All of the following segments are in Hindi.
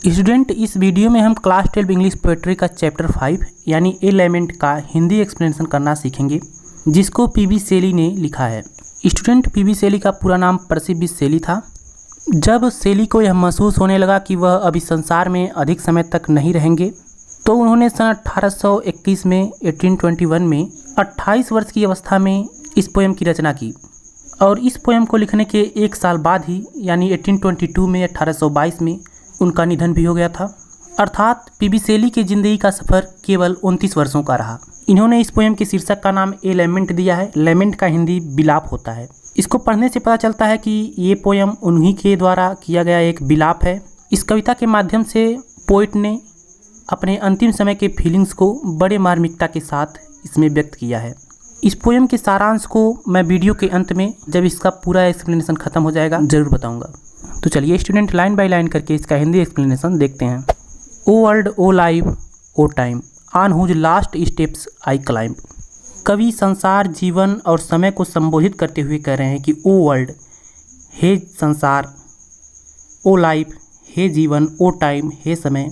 स्टूडेंट, इस वीडियो में हम क्लास 12 इंग्लिश पोएट्री का चैप्टर 5 यानी ए लेमेंट का हिंदी एक्सप्लेनेशन करना सीखेंगे, जिसको पीबी शेली ने लिखा है। स्टूडेंट, पीबी शेली का पूरा नाम परसी शेली था। जब शेली को यह महसूस होने लगा कि वह अभी संसार में अधिक समय तक नहीं रहेंगे, तो उन्होंने सन 1821 में 1821 में 28 वर्ष की अवस्था में इस पोएम की रचना की और इस पोएम को लिखने के एक साल बाद ही यानी 1822 में 1822 में उनका निधन भी हो गया था। अर्थात पीबी शेली की ज़िंदगी का सफ़र केवल 29 वर्षों का रहा। इन्होंने इस पोएम के शीर्षक का नाम ए लेमेंट दिया है। लेमेंट का हिंदी विलाप होता है। इसको पढ़ने से पता चलता है कि ये पोएम उन्हीं के द्वारा किया गया एक विलाप है। इस कविता के माध्यम से पोइट ने अपने अंतिम समय के फीलिंग्स को बड़े मार्मिकता के साथ इसमें व्यक्त किया है। इस पोएम के सारांश को मैं वीडियो के अंत में, जब इसका पूरा एक्सप्लेनेशन खत्म हो जाएगा, ज़रूर बताऊंगा। तो चलिए स्टूडेंट, लाइन बाय लाइन करके इसका हिंदी एक्सप्लेनेशन देखते हैं। O world, O life, O time, on whose last steps I climb. कवि संसार, जीवन और समय को संबोधित करते हुए कह रहे हैं कि ओ वर्ल्ड, हे संसार, ओ लाइफ, हे जीवन, ओ टाइम, हे समय,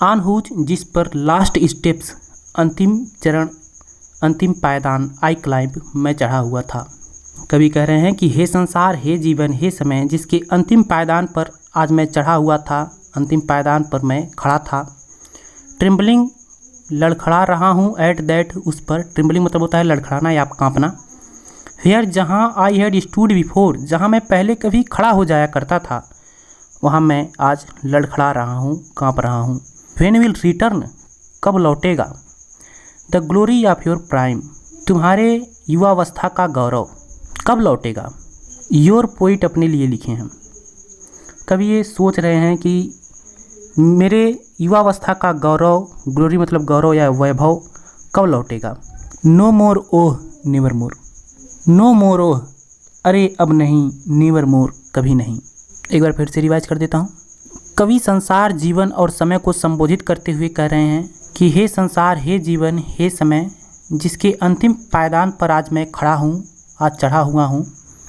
ऑन हुज, जिस पर, लास्ट स्टेप्स, अंतिम चरण, अंतिम पायदान, आई क्लाइंब, मैं चढ़ा हुआ था। कवि कह रहे हैं कि हे संसार, हे जीवन, हे समय, जिसके अंतिम पायदान पर आज मैं चढ़ा हुआ था, अंतिम पायदान पर मैं खड़ा था। ट्रिम्बलिंग, लड़खड़ा रहा हूँ, एट दैट, उस पर। ट्रिम्बलिंग मतलब होता है लड़खड़ाना या कांपना। हेयर, जहाँ, आई हैड स्टूड बिफोर, जहाँ मैं पहले कभी खड़ा हो जाया करता था, वहाँ मैं आज लड़खड़ा रहा हूँ, कांप रहा हूँ। व्हेन विल रिटर्न, कब लौटेगा। The glory of your prime, तुम्हारे युवावस्था का गौरव कब लौटेगा। योर पोइट, अपने लिए लिखे हैं। कवि ये सोच रहे हैं कि मेरे युवावस्था का गौरव, ग्लोरी मतलब गौरव या वैभव, कब लौटेगा। नो मोर ओह, नेवर मोर, नो मोर ओह, अरे अब नहीं, नेवर मोर, कभी नहीं। एक बार फिर से रिवाइज कर देता हूँ। कवि संसार, जीवन और समय को संबोधित करते हुए कह रहे हैं कि हे संसार, हे जीवन, हे समय, जिसके अंतिम पायदान पर आज मैं खड़ा हूँ, आज चढ़ा हुआ हूँ।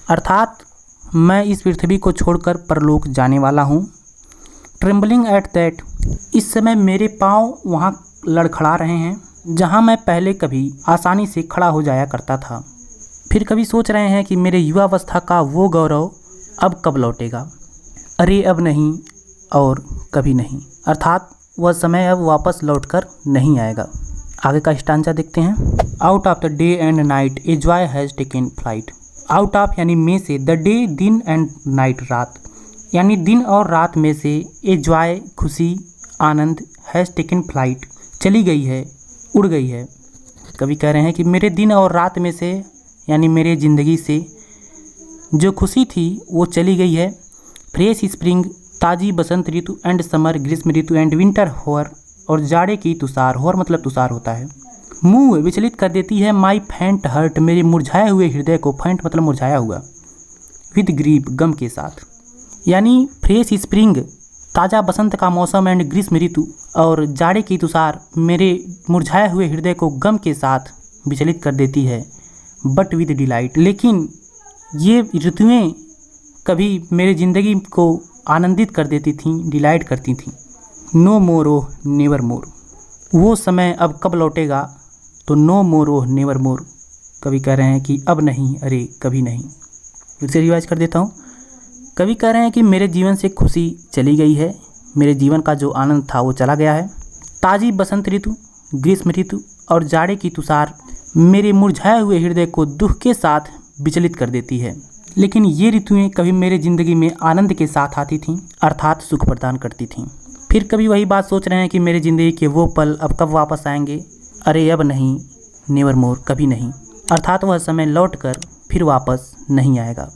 अर्थात मैं इस पृथ्वी को छोड़कर परलोक जाने वाला हूँ। ट्रिम्बलिंग एट दैट, इस समय मेरे पाँव वहाँ लड़खड़ा रहे हैं जहाँ मैं पहले कभी आसानी से खड़ा हो जाया करता था। फिर कभी सोच रहे हैं कि मेरे युवावस्था का वो गौरव अब कब लौटेगा। अरे अब नहीं और कभी नहीं, अर्थात वह समय अब वापस लौटकर नहीं आएगा। आगे का स्टांजा देखते हैं। Out of the day and night a joy has taken flight. Out of यानी में से, द डे दिन एंड नाइट रात, यानी दिन और रात में से, ए जॉय खुशी, आनंद, हैज़ टेकन फ्लाइट चली गई है, उड़ गई है। कवि कह रहे हैं कि मेरे दिन और रात में से यानी मेरे ज़िंदगी से जो खुशी थी वो चली गई है। फ्रेश स्प्रिंग, ताज़ी बसंत ऋतु, एंड समर, ग्रीष्म ऋतु, एंड विंटर होर, और जाड़े की तुषार, होर मतलब तुषार होता है, मुँह विचलित कर देती है। माई फैंट हर्ट, मेरे मुरझाए हुए हृदय को, फैंट मतलब मुरझाया हुआ, विद ग्रीप, गम के साथ। यानी फ्रेश स्प्रिंग, ताज़ा बसंत का मौसम, एंड ग्रीष्म ऋतु और जाड़े की तुषार मेरे मुरझाए हुए हृदय को गम के साथ विचलित कर देती है। बट विद डिलाइट, लेकिन ये ऋतुएँ कभी मेरे ज़िंदगी को आनंदित कर देती थीं, डिलाइट करती थीं। नो मोर ओह, नेवर मोर, वो समय अब कब लौटेगा। तो नो मोर ओह, नेवर मोर, कवि कह रहे हैं कि अब नहीं, अरे कभी नहीं। फिर से रिवाइज कर देता हूँ। कवि कह रहे हैं कि मेरे जीवन से खुशी चली गई है, मेरे जीवन का जो आनंद था वो चला गया है। ताज़ी बसंत ऋतु, ग्रीष्म ऋतु और जाड़े की तुषार मेरे मुरझाए हुए हृदय को दुख के साथ विचलित कर देती है, लेकिन ये ऋतुएं कभी मेरे ज़िंदगी में आनंद के साथ आती थीं, अर्थात सुख प्रदान करती थीं। फिर कभी वही बात सोच रहे हैं कि मेरे ज़िंदगी के वो पल अब कब वापस आएंगे। अरे अब नहीं, नेवर मोर, कभी नहीं, अर्थात वह समय लौटकर फिर वापस नहीं आएगा।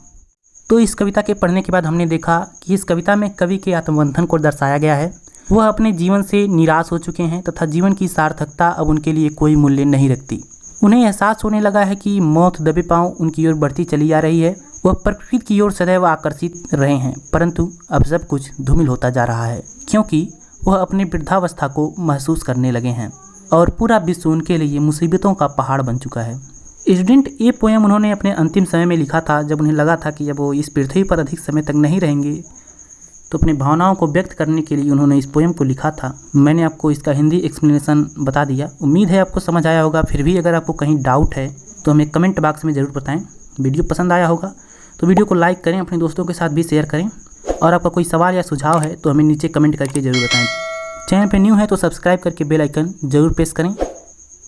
तो इस कविता के पढ़ने के बाद हमने देखा कि इस कविता में कवि के आत्मबंधन को दर्शाया गया है। वह अपने जीवन से निराश हो चुके हैं तथा जीवन की सार्थकता अब उनके लिए कोई मूल्य नहीं रखती। उन्हें एहसास होने लगा है कि मौत दबे पांव उनकी ओर बढ़ती चली आ रही है। वह प्रकृति की ओर सदैव आकर्षित रहे हैं, परंतु अब सब कुछ धूमिल होता जा रहा है, क्योंकि वह अपनी वृद्धावस्था को महसूस करने लगे हैं और पूरा विश्व उनके लिए मुसीबतों का पहाड़ बन चुका है। स्टूडेंट, ये पोएम उन्होंने अपने अंतिम समय में लिखा था, जब उन्हें लगा था कि जब वो इस पृथ्वी पर अधिक समय तक नहीं रहेंगे तो अपनी भावनाओं को व्यक्त करने के लिए उन्होंने इस पोएम को लिखा था। मैंने आपको इसका हिंदी एक्सप्लेनेशन बता दिया। उम्मीद है आपको समझ आया होगा। फिर भी अगर आपको कहीं डाउट है तो हमें कमेंट बॉक्स में ज़रूर बताएं। वीडियो पसंद आया होगा तो वीडियो को लाइक करें, अपने दोस्तों के साथ भी शेयर करें, और आपका कोई सवाल या सुझाव है तो हमें नीचे कमेंट करके ज़रूर बताएं। चैनल पर न्यू है तो सब्सक्राइब करके बेल आइकन ज़रूर प्रेस करें,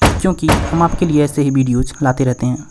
क्योंकि हम आपके लिए ऐसे ही वीडियोज़ लाते रहते हैं।